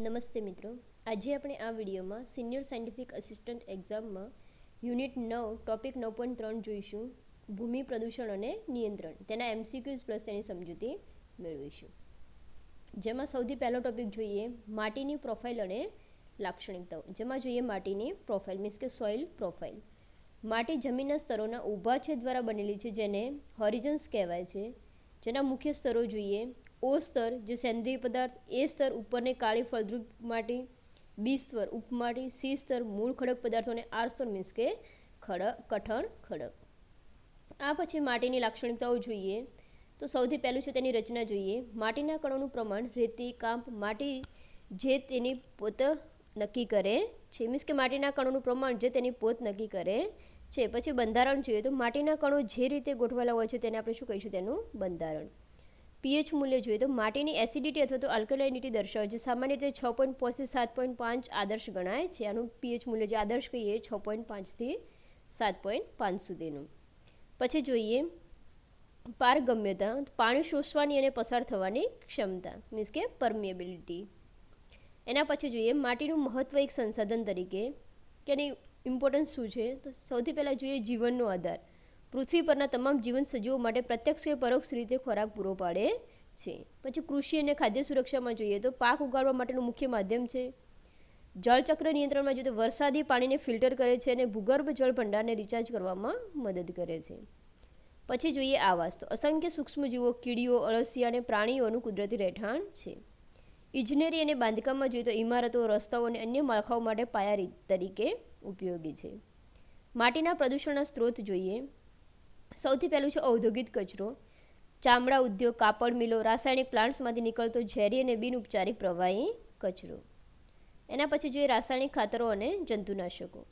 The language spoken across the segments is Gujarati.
નમસ્તે મિત્રો, આજે આપણે આ વિડીયોમાં સિનિયર સાયન્ટિફિક આસિસ્ટન્ટ એક્ઝામમાં યુનિટ 9 ટોપિક 9.3 જોઈશું. ભૂમિ પ્રદૂષણ અને નિયંત્રણ, તેના MCQs પ્લસ તેની સમજૂતી મેળવીશું. જેમાં સૌથી પહેલો ટોપિક જોઈએ માટીની પ્રોફાઇલ અને લાક્ષણિકતાઓ. જેમાં જોઈએ માટીની પ્રોફાઇલ મીન્સ કે સોઇલ પ્રોફાઇલ. માટી જમીનના સ્તરોના ઊભા છેદ દ્વારા બનેલી છે, જેને હોરિઝન્સ કહેવાય છે. જેના મુખ્ય સ્તરો જોઈએ ઓ સ્તર જે સેન્દ્રિય પદાર્થ, એ સ્તર ઉપરને કાળી ફળદ્રુપ માટી, બી સ્તર ઉપમાટી, સી સ્તર મૂળ ખડક પદાર્થો અને આર સ્તર મીન્સ કે કઠણ ખડક. આ પછી માટીની લાક્ષણિકતાઓ જોઈએ તો સૌથી પહેલું છે તેની રચના જોઈએ. માટીના કણોનું પ્રમાણ રેતી કાંપ માટી જે તેની પોત નક્કી કરે છે મીન્સ કે માટીના કણોનું પ્રમાણ જે તેની પોત નક્કી કરે છે. પછી બંધારણ જોઈએ તો માટીના કણો જે રીતે ગોઠવાયેલા હોય છે તેને આપણે શું કહીશું, તેનું બંધારણ. પીએચ મૂલ્ય જોઈએ તો માટીની એસિડિટી અથવા તો આલ્કલાઇનિટી દર્શાવે છે. સામાન્ય રીતે 6.5 થી 7.5 આદર્શ ગણાય છે. આનું પીએચ મૂલ્ય જે આદર્શ કહીએ 6.5 થી 7.5 સુધીનું. પછી જોઈએ પારગમ્યતા, પાણી શોષવાની અને પસાર થવાની ક્ષમતા મીન્સ કે પરમિએબિલિટી. એના પછી જોઈએ માટીનું મહત્વ એક સંસાધન તરીકે કે એની ઇમ્પોર્ટન્સ શું છે. તો સૌથી પહેલાં જોઈએ જીવનનો આધાર. પૃથ્વી પરના તમામ જીવંત સજીવો માટે પ્રત્યક્ષ કે પરોક્ષ રીતે ખોરાક પૂરો પાડે છે. પછી કૃષિ અને ખાદ્ય સુરક્ષામાં જોઈએ તો પાક ઉગાડવા માટેનું મુખ્ય માધ્યમ છે. જળચક્ર નિયંત્રણમાં જોઈએ તો વરસાદી પાણીને ફિલ્ટર કરે છે અને ભૂગર્ભ જળ ભંડારને રિચાર્જ કરવામાં મદદ કરે છે. પછી જોઈએ આવાસ. તો અસંખ્ય સૂક્ષ્મજીવો, કીડીઓ, અળસિયા અને પ્રાણીઓનું કુદરતી રહેઠાણ છે. ઇજનેરી અને બાંધકામમાં જોઈએ તો ઇમારતો, રસ્તાઓ અને અન્ય માળખાઓ માટે પાયા તરીકે ઉપયોગી છે. માટીના પ્રદૂષણના સ્ત્રોત જોઈએ. સૌથી પહેલું છે ઔદ્યોગિક કચરો. ચામડા ઉદ્યોગ, કાપડ મિલો, રાસાયણિક પ્લાન્ટ્સમાંથી નીકળતો ઝેરી અને બિનઉપચારિક પ્રવાહી કચરો. એના પછી જોઈએ રાસાયણિક ખાતરો અને જંતુનાશકો.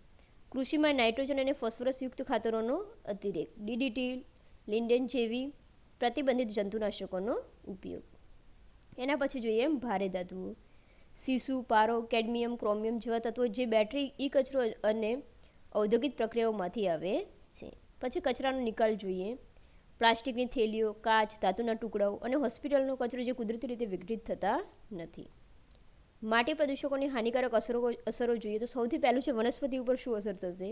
કૃષિમાં નાઇટ્રોજન અને ફોસ્ફરસયુક્ત ખાતરોનો અતિરેક, DDT, લિન્ડેન જેવી પ્રતિબંધિત જંતુનાશકોનો ઉપયોગ. એના પછી જોઈએ ભારે ધાતુઓ. સીસુ, પારો, કેડમિયમ, ક્રોમિયમ જેવા તત્વો જે બેટરી, ઈ કચરો અને ઔદ્યોગિક પ્રક્રિયાઓમાંથી આવે છે. પછી કચરાનો નિકાલ જોઈએ. પ્લાસ્ટિકની થેલીઓ, કાચ, ધાતુના ટુકડાઓ અને હોસ્પિટલનો કચરો જે કુદરતી રીતે વિઘટિત થતા નથી. માટી પ્રદૂષકોની હાનિકારક અસરો જોઈએ તો સૌથી પહેલું છે વનસ્પતિ ઉપર શું અસર થશે.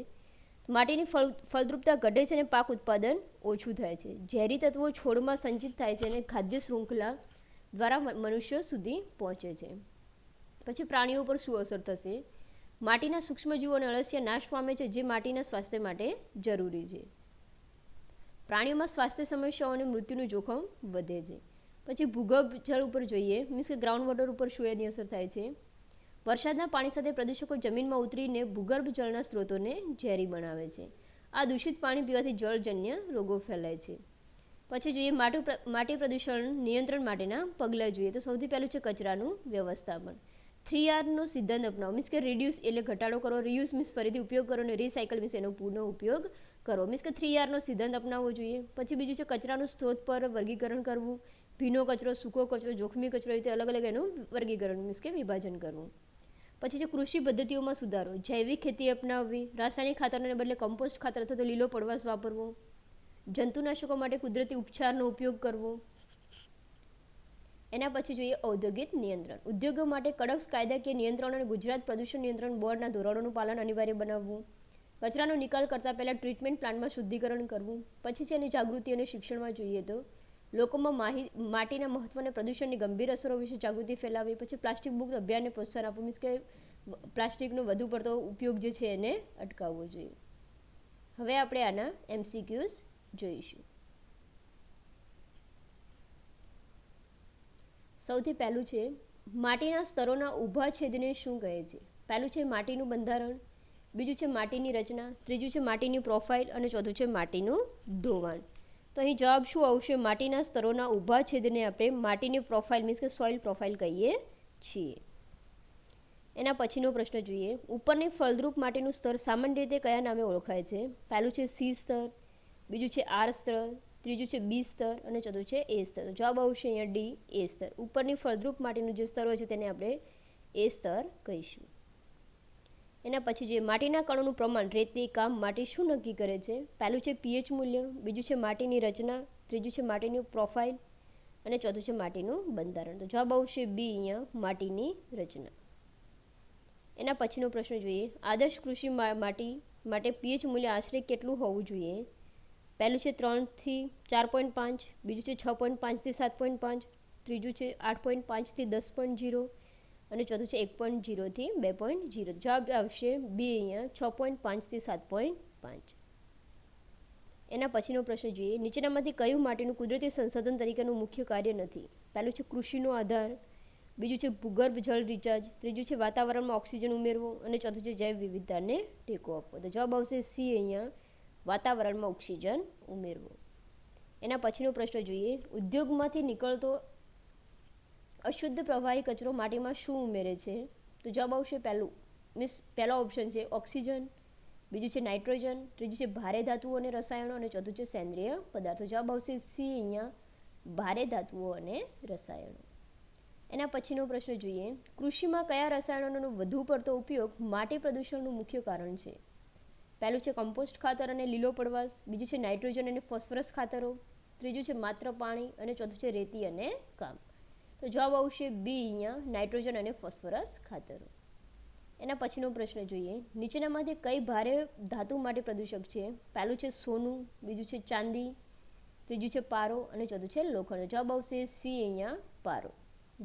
માટીની ફળદ્રુપતા ઘટે છે અને પાક ઉત્પાદન ઓછું થાય છે. ઝેરી તત્વો છોડમાં સંચિત થાય છે અને ખાદ્ય શૃંખલા દ્વારા મનુષ્યો સુધી પહોંચે છે. પછી પ્રાણીઓ પર શું અસર થશે. માટીના સૂક્ષ્મજીવો અને અળસિયા નાશ પામે છે, જે માટીના સ્વાસ્થ્ય માટે જરૂરી છે. પ્રાણીઓમાં સ્વાસ્થ્ય સમસ્યાઓ અને મૃત્યુનું જોખમ વધે છે. પછી ભૂગર્ભ જળ ઉપર જોઈએ મીન્સ કે ગ્રાઉન્ડ વોટર ઉપર શું એની અસર થાય છે. વરસાદના પાણી સાથે પ્રદૂષકો જમીનમાં ઉતરીને ભૂગર્ભ જળના સ્ત્રોતોને ઝેરી બનાવે છે. આ દૂષિત પાણી પીવાથી જળજન્ય રોગો ફેલાય છે. પછી જોઈએ માટી પ્રદૂષણ નિયંત્રણ માટેના પગલાં જોઈએ તો સૌથી પહેલું છે કચરાનું વ્યવસ્થાપન. 3Rનો સિદ્ધાંત અપનાવો મીન્સ કે રિડ્યુસ એટલે ઘટાડો કરો, રિયુઝ મીન્સ ફરીથી ઉપયોગ કરો અને રિસાયકલ મીન્સ એનો પુનઃ ઉપયોગ કરો મીન્સ કે 3Rનો સિદ્ધાંત અપનાવવો જોઈએ. પછી બીજું છે કચરાનું સ્ત્રોત પર વર્ગીકરણ કરવું. ભીનો કચરો, સૂકો કચરો, જોખમી કચરો, રીતે અલગ અલગ એનું વર્ગીકરણ મીન્સ કે વિભાજન કરવું. પછી છે કૃષિ પદ્ધતિઓમાં સુધારો. જૈવિક ખેતી અપનાવવી, રાસાયણિક ખાતરોને બદલે કમ્પોસ્ટ ખાતર અથવા તો લીલો પડવાશ વાપરવો, જંતુનાશકો માટે કુદરતી ઉપચારનો ઉપયોગ કરવો. એના પછી જોઈએ ઔદ્યોગિક નિયંત્રણ. ઉદ્યોગો માટે કડક કાયદાકીય નિયંત્રણ અને ગુજરાત પ્રદૂષણ નિયંત્રણ બોર્ડના ધોરણોનું પાલન અનિવાર્ય બનાવવું. કચરાનો નિકાલ કરતાં પહેલાં ટ્રીટમેન્ટ પ્લાન્ટમાં શુદ્ધિકરણ કરવું. પછી છે એની જાગૃતિ અને શિક્ષણમાં જોઈએ તો લોકોમાં માટીના મહત્વ અને પ્રદૂષણની ગંભીર અસરો વિશે જાગૃતિ ફેલાવવી. પછી પ્લાસ્ટિક મુક્ત અભિયાનને પ્રોત્સાહન આપવું મીન્સ કે પ્લાસ્ટિકનો વધુ પડતો ઉપયોગ જે છે એને અટકાવવો જોઈએ. હવે આપણે આના MCQs જોઈશું. સૌથી પહેલું છે માટીના સ્તરોના ઊભા છેદને શું કહે છે. પહેલું છે માટીનું બંધારણ, બીજું છે માટીની રચના, ત્રીજું છે માટીની પ્રોફાઇલ અને ચોથું છે માટીનું ધોવાણ. તો અહીં જવાબ શું આવશે, માટીના સ્તરોના ઊભા છેદને આપણે માટીની પ્રોફાઇલ મીન્સ કે સોઇલ પ્રોફાઇલ કહીએ છીએ. એના પછીનો પ્રશ્ન જોઈએ. ઉપરની ફળદ્રુપ માટીનું સ્તર સામાન્ય રીતે કયા નામે ઓળખાય છે. પહેલું છે સી સ્તર, બીજું છે આર સ્તર, ત્રીજું છે બી સ્તર અને ચોથું છે એ સ્તર. જવાબ આવશે અહીંયા ડી, એ સ્તર. ઉપરની ફળદ્રુપ માટીનું જે સ્તર હોય છે તેને આપણે એ સ્તર કહીશું. એના પછી જે માટીના કણોનું પ્રમાણ રેતી કામ માટી શું નક્કી કરે છે. પહેલું છે પીએચ મૂલ્ય, બીજું છે માટીની રચના, ત્રીજું છે માટીની પ્રોફાઇલ અને ચોથું છે માટીનું બંધારણ. તો જવાબ આવશે બી અહીંયા માટીની રચના. એના પછીનો પ્રશ્ન જોઈએ, આદર્શ કૃષિ માટી માટે પીએચ મૂલ્ય આશરે કેટલું હોવું જોઈએ? પહેલું છે 3 થી 4.5, બીજું છે 6.5 થી 7.5, ત્રીજું છે 8.5 થી 10.0 અને ચોથું છે 1.0 થી 2.0. જવાબ આવશે બી અહીંયા 6.5 થી 7.5. એના પછીનો પ્રશ્ન જોઈએ, નીચેનામાંથી કયું માટીનું કુદરતી સંસાધન તરીકેનું મુખ્ય કાર્ય નથી? પહેલું છે કૃષિનો આધાર, બીજું છે ભૂગર્ભ જળ રિચાર્જ, ત્રીજું છે વાતાવરણમાં ઓક્સિજન ઉમેરવો અને ચોથું છે જૈવ વિવિધતાને ટેકો આપવો. તો જવાબ આવશે સી અહીંયા વાતાવરણમાં ઓક્સિજન ઉમેરવો. એના પછીનો પ્રશ્ન જોઈએ, ઉદ્યોગમાંથી નીકળતો અશુદ્ધ પ્રવાહી કચરો માટીમાં શું ઉમેરે છે? તો જવાબ આવશે પહેલો ઓપ્શન છે ઓક્સિજન, બીજું છે નાઇટ્રોજન, ત્રીજું છે ભારે ધાતુઓ અને રસાયણો અને ચોથું છે સેન્દ્રિય પદાર્થો. જવાબ આવશે સી અહીંયા ભારે ધાતુઓ અને રસાયણો. એના પછીનો પ્રશ્ન જોઈએ, કૃષિમાં કયા રસાયણોનો વધુ પડતો ઉપયોગ માટી પ્રદૂષણનું મુખ્ય કારણ છે? પહેલું છે કમ્પોસ્ટ ખાતર અને લીલો પડવાશ, બીજું છે નાઇટ્રોજન અને ફોસ્ફરસ ખાતરો, ત્રીજું છે માત્ર પાણી અને ચોથું છે રેતી અને કામ. તો જવાબ આવશે બી અહીંયા નાઇટ્રોજન અને ફોસ્ફરસ ખાતરો. એના પછીનો પ્રશ્ન જોઈએ, નીચેનામાંથી કઈ ભારે ધાતુ માટે પ્રદૂષક છે? પહેલું છે સોનું, બીજું છે ચાંદી, ત્રીજું છે પારો અને ચોથું છે લોખંડ. જવાબ આવશે સી અહીંયા પારો,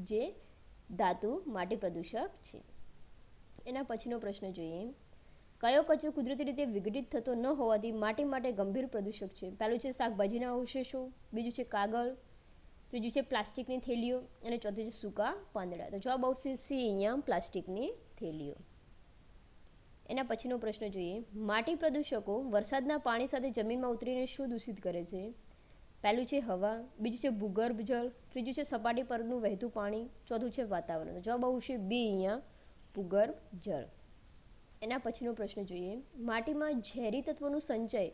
જે ધાતુ માટે પ્રદૂષક છે. એના પછીનો પ્રશ્ન જોઈએ, કયો કચરો કુદરતી રીતે વિઘટિત થતો ન હોવાથી માટી માટે ગંભીર પ્રદૂષક છે? પહેલું છે શાકભાજીના અવશેષો, બીજું છે કાગળ, ત્રીજું છે પ્લાસ્ટિકની થેલીઓ અને ચોથું છે સૂકા પાંદડા. તો જવાબ આવશે સી અહીંયા પ્લાસ્ટિકની થેલીઓ. એના પછીનો પ્રશ્ન જોઈએ, માટી પ્રદૂષકો વરસાદના પાણી સાથે જમીનમાં ઉતરીને શું દૂષિત કરે છે? પહેલું છે હવા, બીજું છે ભૂગર્ભ જળ, ત્રીજું છે સપાટી પરનું વહેતું પાણી, ચોથું છે વાતાવરણ. તો જવાબ આવશે બી અહીંયા ભૂગર્ભ જળ. એના પછીનો પ્રશ્ન જોઈએ, માટીમાં ઝેરી તત્વોનું સંચય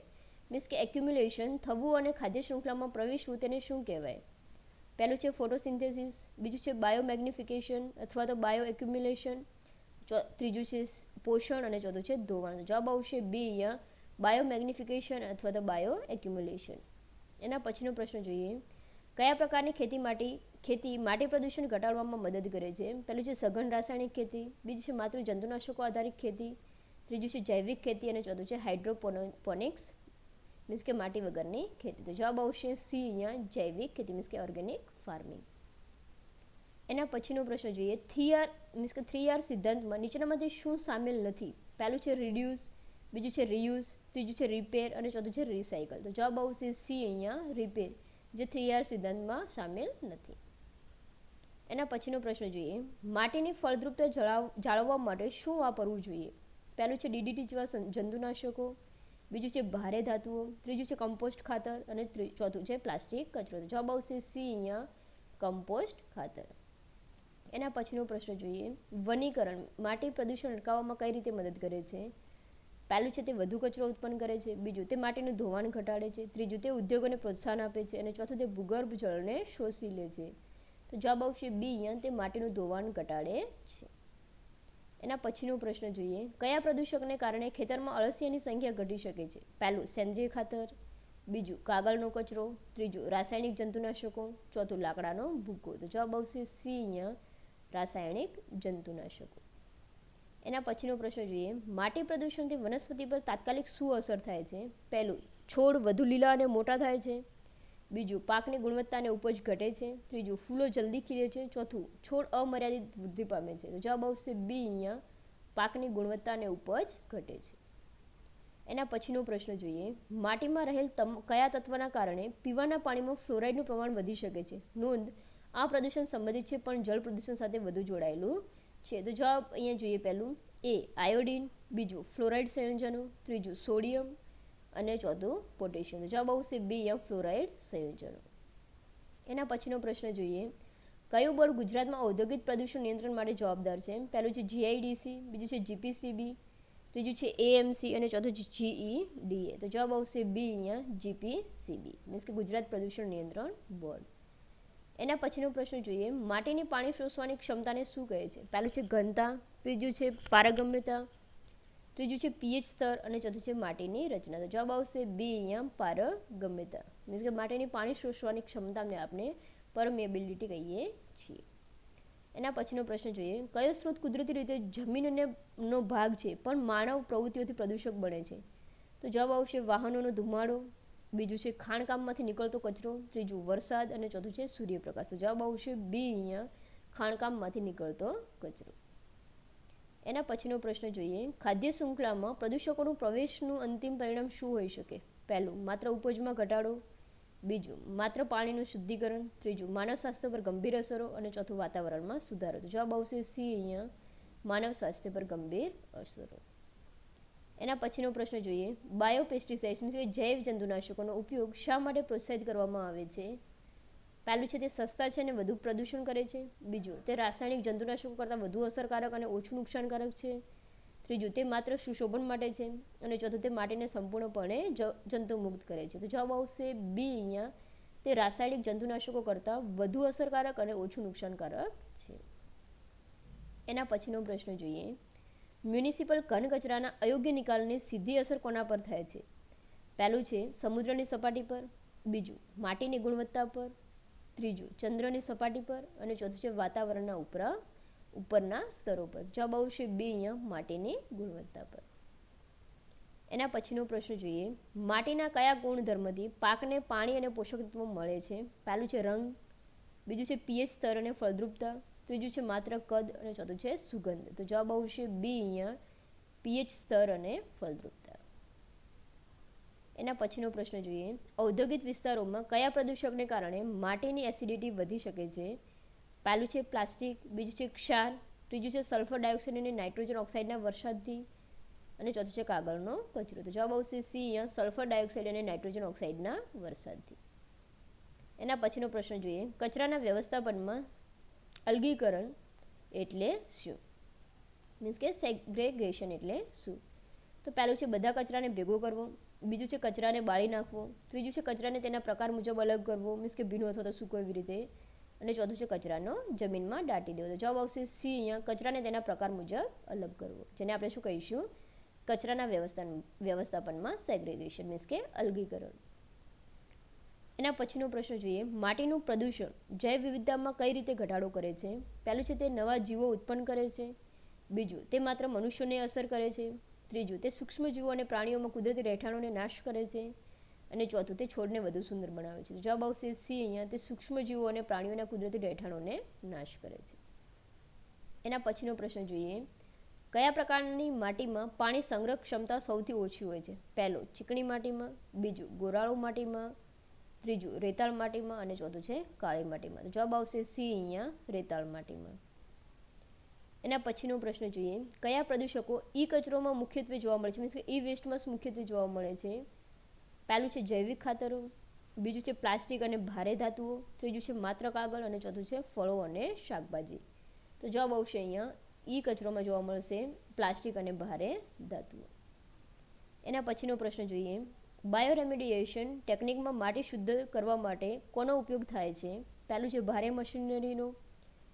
મીન્સ કે એક્યુમ્યુલેશન થવું અને ખાદ્ય શૃંખલામાં પ્રવેશવું તેને શું કહેવાય? પહેલું છે ફોટોસિન્થેસિસ, બીજું છે બાયોમેગ્નિફિકેશન અથવા તો બાયો એક્યુમ્યુલેશન, ત્રીજું છે પોષણ અને ચોથું છે ધોવાણ. જવાબ આવશે બી અહીંયા બાયોમેગ્નિફિકેશન અથવા તો બાયો એક્યુમ્યુલેશન. એના પછીનો પ્રશ્ન જોઈએ, કયા પ્રકારની ખેતી માટી પ્રદૂષણ ઘટાડવામાં મદદ કરે છે? પહેલું છે સઘન રાસાયણિક ખેતી, બીજું છે માત્ર જંતુનાશકો આધારિત ખેતી, ત્રીજું છે જૈવિક ખેતી અને ચોથું છે હાઇડ્રોપોનિક્સ મીન્સ કે માટી વગરની ખેતી. તો જવાબ આવશે સી અહીંયા જૈવિક ખેતી મીન્સ કે ઓર્ગેનિક ફાર્મિંગ. એના પછીનો પ્રશ્ન જોઈએ, 3R સિદ્ધાંતમાં નીચેનામાંથી શું સામેલ નથી? પહેલું છે રિડ્યુસ, બીજું છે રીયુઝ, ત્રીજું છે રિપેર અને ચોથું છે રિસાયકલ. તો જવાબ આવશે સી અહીંયા રિપેર, જે 3R સિદ્ધાંતમાં સામેલ નથી. એના પછીનો પ્રશ્ન જોઈએ, માટીની ફળદ્રુપતા જાળવવા માટે શું વાપરવું જોઈએ? પહેલું છે ડીડીટી જેવા જંતુનાશકો, બીજું છે ભારે ધાતુઓ, ત્રીજું છે કમ્પોસ્ટ ખાતર અને ચોથું છે પ્લાસ્ટિક કચરો. તો જવાબ આવશે સી અહીંયા કમ્પોસ્ટ ખાતર. એના પછીનો પ્રશ્ન જોઈએ, વનીકરણ માટી પ્રદૂષણ અટકાવવામાં કઈ રીતે મદદ કરે છે? પહેલું છે તે વધુ કચરો ઉત્પન્ન કરે છે, બીજું તે માટીનું ધોવાણ ઘટાડે છે, ત્રીજું તે ઉદ્યોગોને પ્રોત્સાહન આપે છે અને ચોથું તે ભૂગર્ભ જળને શોષી લે છે. તો જવાબ આવશે બી અહીંયા તે માટીનું ધોવાણ ઘટાડે છે. એના પછીનો પ્રશ્ન જોઈએ, કયા પ્રદૂષકને કારણે ખેતરમાં અળસિયાની સંખ્યા ઘટી શકે છે? પહેલું સેન્દ્રિય ખાતર, બીજું કાગળનો કચરો, ત્રીજું રાસાયણિક જંતુનાશકો, ચોથું લાકડાનો ભૂકો. તો જવાબ આવશે સી અહીંયા રાસાયણિક જંતુનાશકો. એના પછીનો પ્રશ્ન જોઈએ, માટી પ્રદૂષણથી વનસ્પતિ પર તાત્કાલિક શું અસર થાય છે? પહેલું છોડ વધુ લીલા અને મોટા થાય છે, બીજું પાકની ગુણવત્તા અને ઉપજ ઘટે છે, ત્રીજું ફૂલો જલ્દી ખીલે છે, ચોથું છોડ અમર્યાદિત વૃદ્ધિ પામે છે. તો જવાબ આવશે બી અહીંયા પાકની ગુણવત્તા અને ઉપજ ઘટે છે. એના પછીનો પ્રશ્ન જોઈએ, માટીમાં રહેલ કયા તત્વના કારણે પીવાના પાણીમાં ફ્લોરાઇડનું પ્રમાણ વધી શકે છે? નોંધ, આ પ્રદૂષણ સંબંધિત છે પણ જળ પ્રદૂષણ સાથે વધુ જોડાયેલું છે. તો જવાબ અહીંયા જોઈએ, પહેલું એ આયોડિન, બીજું ફ્લોરાઇડ સંયોજનો, ત્રીજું સોડિયમ અને ચોથું પોટેશિયમ. તો જવાબ આવશે બી અહીંયા ફ્લોરાઇડ સંયોજનો. એના પછીનો પ્રશ્ન જોઈએ, કયું બોર્ડ ગુજરાતમાં ઔદ્યોગિક પ્રદૂષણ નિયંત્રણ માટે જવાબદાર છે? પહેલું છે જીઆઈડીસી, બીજું છે જીપીસીબી, ત્રીજું છે એએમસી અને ચોથું છે જીઈડીએ. તો જવાબ આવશે બી અહીંયા જીપીસીબી મીન્સ કે ગુજરાત પ્રદૂષણ નિયંત્રણ બોર્ડ. એના પછીનો પ્રશ્ન જોઈએ, માટીની પાણી શોષવાની ક્ષમતાને શું કહે છે? પહેલું છે ઘનતા, બીજું છે પારગમ્યતા, ત્રીજું છે પીએચ સ્તર અને ચોથું છે માટીની રચના. તો જવાબ આવશે બી અહીંયા પારગમ્યતા મીન્સ કે માટીની પાણી શોષવાની ક્ષમતાને આપણે પરમેબિલિટી કહીએ છીએ. એના પછીનો પ્રશ્ન જોઈએ, કયો સ્ત્રોત કુદરતી રીતે જમીનનો ભાગ છે પણ માનવ પ્રવૃત્તિઓથી પ્રદૂષક બને છે? તો જવાબ આવશે વાહનોનો ધુમાડો, બીજું છે ખાણકામમાંથી નીકળતો કચરો, ત્રીજું વરસાદ અને ચોથું છે સૂર્યપ્રકાશ. તો જવાબ આવશે બી અહીંયા ખાણકામમાંથી નીકળતો કચરો. એના પછીનો પ્રશ્ન જોઈએ, ખાદ્ય શૃંખલામાં પ્રદૂષકોનું પ્રવેશનું અંતિમ પરિણામ શું હોઈ શકે? પહેલું, માત્ર ઉપજમાં ઘટાડો, બીજું માત્ર પાણીનું શુદ્ધિકરણ, ત્રીજું માનવ સ્વાસ્થ્ય પર ગંભીર અસરો અને ચોથું વાતાવરણમાં સુધારો. તો જવાબ આવશે સી અહીંયા માનવ સ્વાસ્થ્ય પર ગંભીર અસરો. એના પછીનો પ્રશ્ન જોઈએ, બાયોપેસ્ટિસાઇડ્સ મીન્સ કે જૈવ જંતુનાશકોનો ઉપયોગ શા માટે પ્રોત્સાહિત કરવામાં આવે છે? પહેલું છે તે સસ્તા છે અને વધુ પ્રદૂષણ કરે છે, બીજું તે રાસાયણિક જંતુનાશકો કરતાં વધુ અસરકારક અને ઓછું નુકસાનકારક છે, ત્રીજું તે માત્ર સુશોભન માટે છે અને ચોથું તે માટીને સંપૂર્ણપણે જંતુમુક્ત કરે છે. તો જવાબ આવશે બી અહીંયા તે રાસાયણિક જંતુનાશકો કરતાં વધુ અસરકારક અને ઓછું નુકસાનકારક છે. એના પછીનો પ્રશ્ન જોઈએ, મ્યુનિસિપલ ઘન કચરાના અયોગ્ય નિકાલની સીધી અસર કોના પર થાય છે? પહેલું છે સમુદ્રની સપાટી પર, બીજું માટીની ગુણવત્તા પર, ત્રીજું ચંદ્રની સપાટી પર અને ચોથું છે વાતાવરણના ઉપરના સ્તરો પર. જવાબ આવશે બી અહીંયા માટીની ગુણવત્તા પર. એના પછીનો પ્રશ્ન જોઈએ, માટીના કયા ગુણધર્મથી પાકને પાણી અને પોષક તત્વો મળે છે? પહેલું છે રંગ, બીજું છે પીએચ સ્તર અને ફળદ્રુપતા, ત્રીજું છે માત્ર કદ અને ચોથું છે સુગંધ. તો જવાબ આવશે બી અહીંયા પીએચ સ્તર અને ફળદ્રુપતા. એના પછીનો પ્રશ્ન જોઈએ, ઔદ્યોગિક વિસ્તારોમાં કયા પ્રદૂષકને કારણે માટીની એસિડિટી વધી શકે છે? પહેલું છે પ્લાસ્ટિક, બીજું છે ક્ષાર, ત્રીજું છે સલ્ફર ડાયોક્સાઇડ અને નાઇટ્રોજન ઓક્સાઇડના વરસાદથી અને ચોથું છે કાગળનો કચરો. તો જવાબ આવશે સી અહીંયા સલ્ફર ડાયોક્સાઇડ અને નાઇટ્રોજન ઓક્સાઇડના વરસાદથી. એના પછીનો પ્રશ્ન જોઈએ, કચરાના વ્યવસ્થાપનમાં અલગીકરણ એટલે શું? મીન્સ કે સેગ્રેગેશન એટલે શું? તો પહેલું છે બધા કચરાને ભેગો કરવો, બીજું છે કચરાને બાળી નાખવો, ત્રીજું છે કચરાને તેના પ્રકાર મુજબ અલગ કરવો મીન્સ કે ભીનો અથવા તો સૂકો એવી રીતે, અને ચોથું છે કચરાનો જમીનમાં દાટી દેવો. તો જવાબ આવશે સી અહીંયા કચરાને તેના પ્રકાર મુજબ અલગ કરવો, જેને આપણે શું કહીશું કચરાના વ્યવસ્થાપનમાં સેગ્રેગેશન મીન્સ કે અલગીકરણ. એના પછીનો પ્રશ્ન જોઈએ, માટીનું પ્રદૂષણ જૈવ વિવિધતામાં કઈ રીતે ઘટાડો કરે છે? પહેલું છે તે નવા જીવો ઉત્પન્ન કરે છે, બીજું તે માત્ર મનુષ્યોને અસર કરે છે, ત્રીજું તે સૂક્ષ્મજીવો અને પ્રાણીઓમાં કુદરતી રહેઠાણોને નાશ કરે છે અને ચોથું તે છોડને વધુ સુંદર બનાવે છે. જવાબ આવશે સી અહીંયા તે સૂક્ષ્મજીવો અને પ્રાણીઓના કુદરતી રહેઠાણોને નાશ કરે છે. એના પછીનો પ્રશ્ન જોઈએ, કયા પ્રકારની માટીમાં પાણી સંગ્રહ ક્ષમતા સૌથી ઓછી હોય છે? પહેલો ચીકણી માટીમાં, બીજું ગોરાળુ માટીમાં, ત્રીજું રેતાળ માટીમાં અને ચોથું છે કાળી માટીમાં. તો જવાબ આવશે સી અહીંયા રેતાળ માટીમાં. એના પછીનો પ્રશ્ન જોઈએ, કયા પ્રદૂષકો ઈ કચરોમાં મુખ્યત્વે જોવા મળે છે મીન્સ કે ઈ વેસ્ટમાં મુખ્યત્વે જોવા મળે છે? પહેલું છે જૈવિક ખાતરો, બીજું છે પ્લાસ્ટિક અને ભારે ધાતુઓ, ત્રીજું છે માત્ર કાગળ અને ચોથું છે ફળો અને શાકભાજી. તો જવાબ આવશે અહીંયા ઈ કચરોમાં જોવા મળશે પ્લાસ્ટિક અને ભારે ધાતુઓ. એના પછીનો પ્રશ્ન જોઈએ, બાયોરેમિડિએશન ટેકનિકમાં માટી શુદ્ધ કરવા માટે કોનો ઉપયોગ થાય છે? પહેલું છે ભારે મશીનરીનો,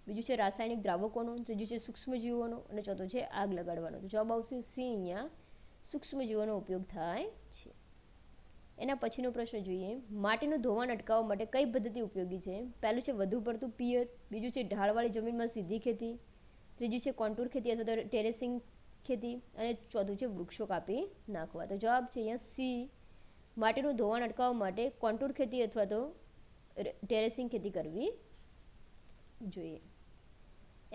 બીજું છે રાસાયણિક દ્રાવકોનો, ત્રીજું છે સૂક્ષ્મજીવોનો અને ચોથું છે આગ લગાડવાનો. તો જવાબ આવશે સી અહીંયા સૂક્ષ્મજીવોનો ઉપયોગ થાય છે. એના પછીનો પ્રશ્ન જોઈએ, માટીનું ધોવાણ અટકાવવા માટે કઈ પદ્ધતિ ઉપયોગી છે? પહેલું છે વધુ પડતું પિયત, બીજું છે ઢાળવાળી જમીનમાં સીધી ખેતી, ત્રીજું છે કોન્ટૂર ખેતી અથવા તો ટેરેસિંગ ખેતી અને ચોથું છે વૃક્ષો કાપી નાખવા. તો જવાબ છે અહીંયા સી માટીનું ધોવાણ અટકાવવા માટે કોન્ટૂર ખેતી અથવા તો ટેરેસિંગ ખેતી કરવી જોઈએ.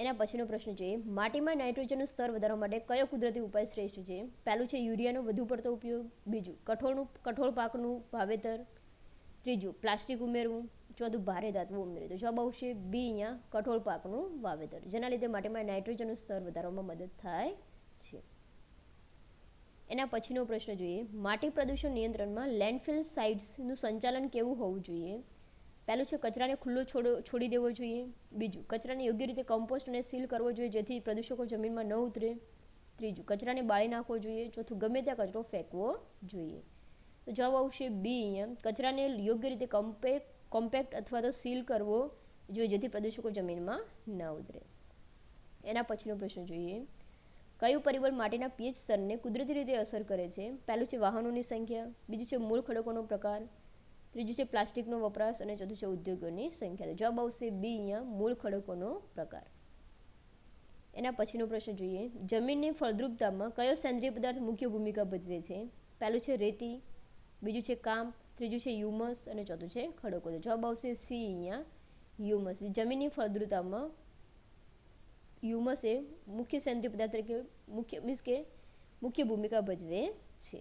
એના પછીનો પ્રશ્ન જોઈએ, માટીમાં નાઇટ્રોજનનું સ્તર વધારવા માટે કયો કુદરતી ઉપાય શ્રેષ્ઠ છે? પહેલું છે યુરિયાનો વધુ પડતો ઉપયોગ, બીજું કઠોળ પાકનું વાવેતર, ત્રીજું પ્લાસ્ટિક ઉમેરવું, ચોથું ભારે ધાતુઓ ઉમેરવું. તો જવાબ આવશે બી અહીંયા કઠોળ પાકનું વાવેતર, જેના લીધે માટીમાં નાઇટ્રોજનનું સ્તર વધારવામાં મદદ થાય છે. એના પછીનો પ્રશ્ન જોઈએ, માટી પ્રદૂષણ નિયંત્રણમાં લેન્ડફિલ સાઇટ્સનું સંચાલન કેવું હોવું જોઈએ? પહેલું છે કચરાને ખુલ્લો છોડી દેવો જોઈએ, બીજું કચરાને યોગ્ય રીતે કમ્પોસ્ટ અને સીલ કરવો જોઈએ જેથી પ્રદૂષકો જમીનમાં ન ઉતરે, ત્રીજું કચરાને બાળી નાખવો જોઈએ, ચોથું ગમે ત્યાં કચરો ફેંકવો જોઈએ. તો જવાબ આવશે બી અહીંયા કચરાને યોગ્ય રીતે કોમ્પેક્ટ અથવા તો સીલ કરવો જોઈએ જેથી પ્રદૂષકો જમીનમાં ન ઉતરે. એના પછીનો પ્રશ્ન જોઈએ, કયું પરિબળ માટીના પીએચ સ્તરને કુદરતી રીતે અસર કરે છે? પહેલું છે વાહનોની સંખ્યા, બીજું છે મૂળ ખડકોનો પ્રકાર, ત્રીજું છે પ્લાસ્ટિકનો વપરાશ અને ચોથું છે ઉદ્યોગોની સંખ્યા. જવાબ આવશે બી અહીંયા મૂળ ખડકોનો પ્રકાર. એના પછીનો પ્રશ્ન જોઈએ, જમીનની ફળદ્રુપતામાં કયો સેન્દ્રિય પદાર્થ મુખ્ય ભૂમિકા ભજવે છે? પહેલું છે રેતી, બીજું છે કામ્પ, ત્રીજું છે હ્યુમસ અને ચોથું છે ખડકો. તો જવાબ આવશે સી અહીંયા હ્યુમસ. જમીનની ફળદ્રુપતામાં હ્યુમસ એ મુખ્ય સેન્દ્રિય પદાર્થ તરીકે મુખ્ય ભૂમિકા ભજવે છે.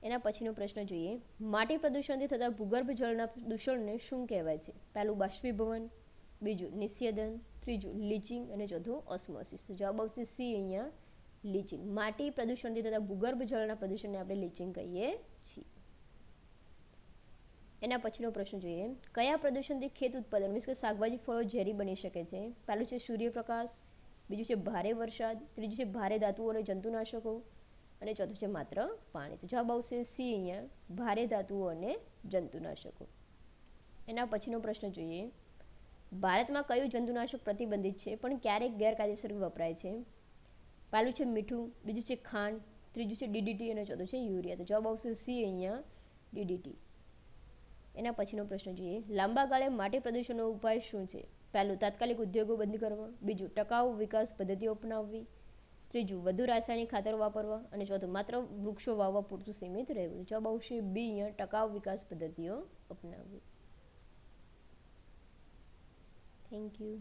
એના પછીનો પ્રશ્ન જોઈએ, માટી પ્રદૂષણથી થતા ભૂગર્ભ જળના દૂષણને શું કહેવાય છે? પહેલું બાષ્પીભવન, બીજું નિસ્યદન, ત્રીજું લીચિંગ અને ચોથું ઓસ્મોસિસ. તો જવાબ આવશે સી અહીંયા લીચિંગ. માટી પ્રદૂષણથી થતા ભૂગર્ભ જળના પ્રદૂષણને આપણે લીચિંગ કહીએ છીએ. એના પછીનો પ્રશ્ન જોઈએ, કયા પ્રદૂષણથી ખેત ઉત્પાદન મીન્સ કે શાકભાજી ફળો ઝેરી બની શકે છે? પહેલું છે સૂર્યપ્રકાશ, બીજું છે ભારે વરસાદ, ત્રીજું છે ભારે ધાતુઓ અને જંતુનાશકો અને ચોથું છે માત્ર પાણી. તો જવાબ આવશે સી અહીંયા ભારે ધાતુઓ અને જંતુનાશકો. એના પછીનો પ્રશ્ન જોઈએ, ભારતમાં કયું જંતુનાશક પ્રતિબંધિત છે પણ ક્યારેક ગેરકાયદેસર વપરાય છે? પહેલું છે મીઠું, બીજું છે ખાંડ, ત્રીજું છે ડીડીટી અને ચોથું છે યુરિયા. તો જવાબ આવશે સી અહીંયા ડીડીટી. એના પછીનો પ્રશ્ન જોઈએ, લાંબા ગાળે માટી પ્રદૂષણનો ઉપાય શું છે? પહેલું તાત્કાલિક ઉદ્યોગો બંધ કરવા, બીજું ટકાઉ વિકાસ પદ્ધતિઓ અપનાવવી, ત્રીજું વધુ રાસાયણિક ખાતરો વાપરવા અને ચોથું માત્ર વૃક્ષો વાવવા પૂરતું સીમિત રહેવું. જવાબ આવશે બી અહીંયા ટકાઉ વિકાસ પદ્ધતિઓ અપનાવવી. Thank you.